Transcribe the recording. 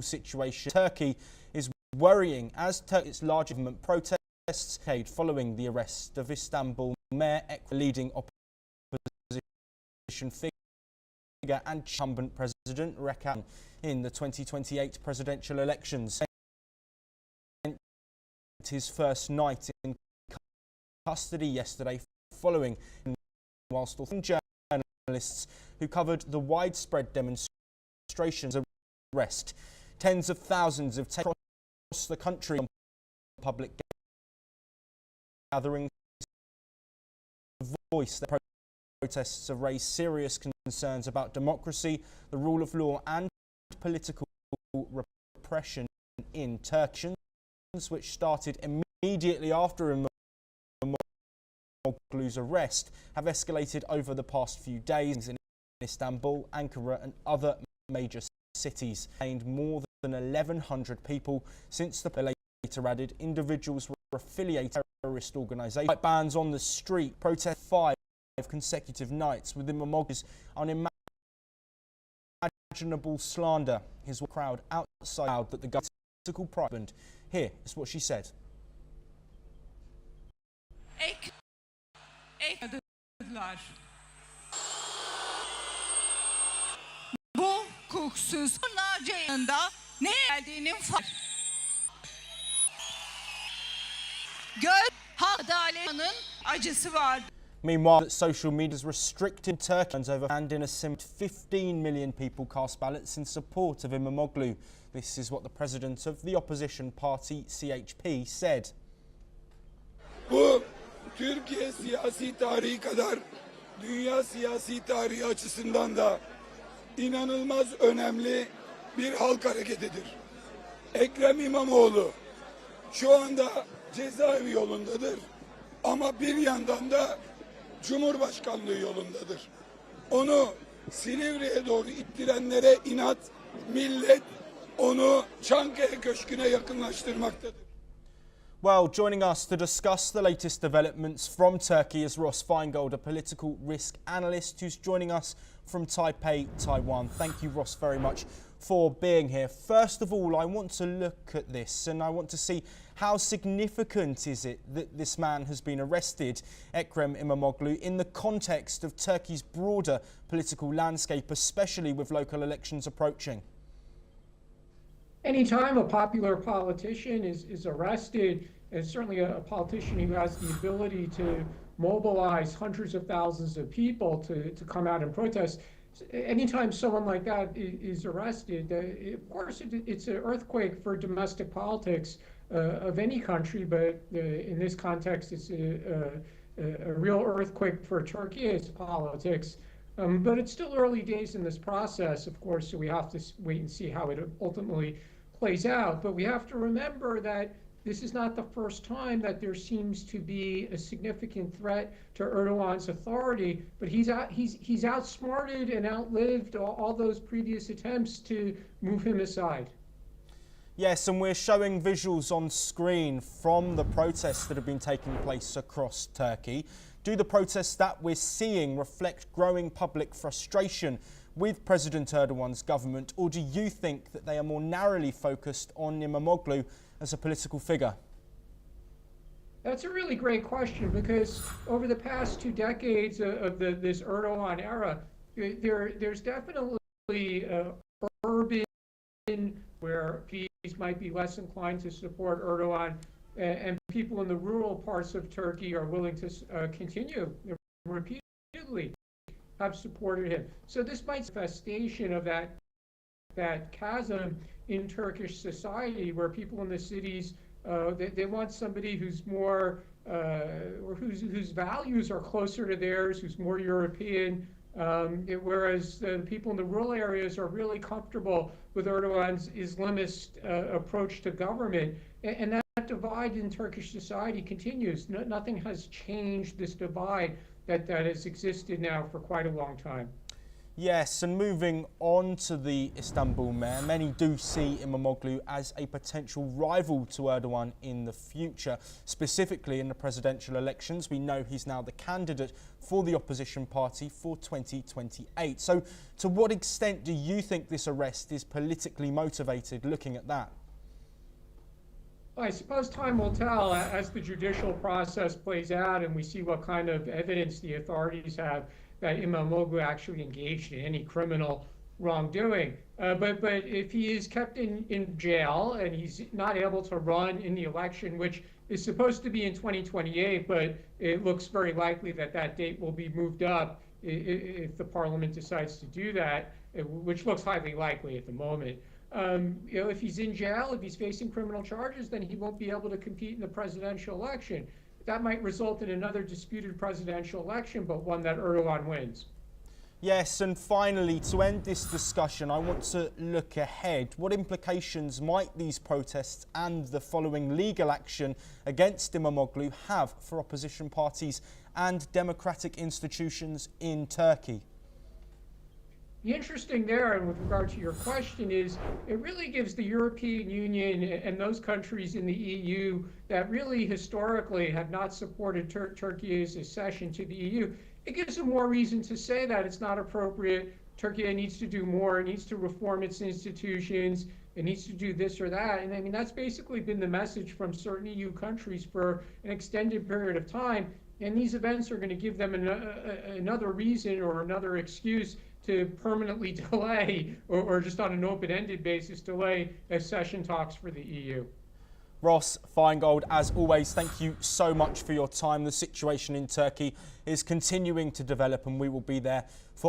situation. Turkey is worrying as Turkey's large government protests following the arrest of Istanbul Mayor Ekrem, leading opposition figure and incumbent President Erdogan in the 2028 presidential elections. His first night in custody yesterday following, whilst journalists who covered the widespread demonstrations arrest. Tens of thousands have taken across the country on public gatherings. The voice that protests have raised serious concerns about democracy, the rule of law and political repression in Turkey, which started immediately after Imamoglu's arrest, have escalated over the past few days in Istanbul, Ankara and other major cities. And more than 1,100 people since the later added individuals were affiliated with terrorist organisations. Bans on the street, protest 5 consecutive nights with Imamoglu's unimaginable slander. His crowd outside that the political pride. Here is what she said. Bu hukuksuz onlarca yanında ne geldiğinin hak adaletin acısı var. Meanwhile, social media has restricted Turkey over and in a simple 15 million people cast ballots in support of Imamoglu. This is what the president of the opposition party CHP said. Bu Türkiye siyasi tarihi kadar dünya siyasi tarihi açısından da inanılmaz önemli bir halk hareketidir. Ekrem İmamoğlu şu anda cezaevi yolundadır ama bir yandan da Cumhurbaşkanlığı yolundadır. Onu Silivri'ye doğru ittirenlere inat, millet onu Çankaya Köşkü'ne yakınlaştırmaktadır. Well, joining us to discuss the latest developments from Turkey is Ross Feingold, a political risk analyst who's joining us from Taipei, Taiwan. Thank you, Ross, very much for being here. First of all, I want to look at this and I want to see how significant is it that this man has been arrested, Ekrem Imamoglu, in the context of Turkey's broader political landscape, especially with local elections approaching? Anytime a popular politician is arrested, and certainly a politician who has the ability to mobilize hundreds of thousands of people to come out and protest, anytime someone like that is arrested, of course it's an earthquake for domestic politics of any country, but in this context it's a real earthquake for Turkey's politics. But it's still early days in this process, of course, so we have to wait and see how it ultimately plays out. But we have to remember that this is not the first time that there seems to be a significant threat to Erdogan's authority, but he's outsmarted and outlived all those previous attempts to move him aside. Yes, and we're showing visuals on screen from the protests that have been taking place across Turkey. Do the protests that we're seeing reflect growing public frustration with President Erdogan's government, or do you think that they are more narrowly focused on Imamoglu as a political figure? That's a really great question, because over the past 2 decades of this Erdogan era, there's definitely urban where peace might be less inclined to support Erdogan, and people in the rural parts of Turkey are willing to continue repeatedly have supported him. So this might be a manifestation of that chasm in Turkish society, where people in the cities they want somebody who's more or whose values are closer to theirs, who's more European, whereas the people in the rural areas are really comfortable with Erdogan's Islamist approach to government, and that divide in Turkish society continues. Nothing has changed this divide that has existed now for quite a long time. Yes, and moving on to the Istanbul mayor, many do see Imamoglu as a potential rival to Erdogan in the future, specifically in the presidential elections. We know he's now the candidate for the opposition party for 2028. So to what extent do you think this arrest is politically motivated, looking at that? I suppose time will tell as the judicial process plays out and we see what kind of evidence the authorities have that Imamoglu actually engaged in any criminal wrongdoing. But if he is kept in jail and he's not able to run in the election, which is supposed to be in 2028, but it looks very likely that that date will be moved up if the parliament decides to do that, which looks highly likely at the moment. If he's in jail, if he's facing criminal charges, then he won't be able to compete in the presidential election. That might result in another disputed presidential election, but one that Erdogan wins. Yes, and finally, to end this discussion, I want to look ahead. What implications might these protests and the following legal action against Imamoglu have for opposition parties and democratic institutions in Turkey? The interesting there, and with regard to your question, is it really gives the European Union and those countries in the EU that really historically have not supported Turkey's accession to the EU, it gives them more reason to say that it's not appropriate. Turkey needs to do more. It needs to reform its institutions. It needs to do this or that. And I mean, that's basically been the message from certain EU countries for an extended period of time. And these events are going to give them another reason or another excuse to permanently delay or just on an open-ended basis delay accession talks for the EU. Ross Feingold, as always, thank you so much for your time. The situation in Turkey is continuing to develop and we will be there for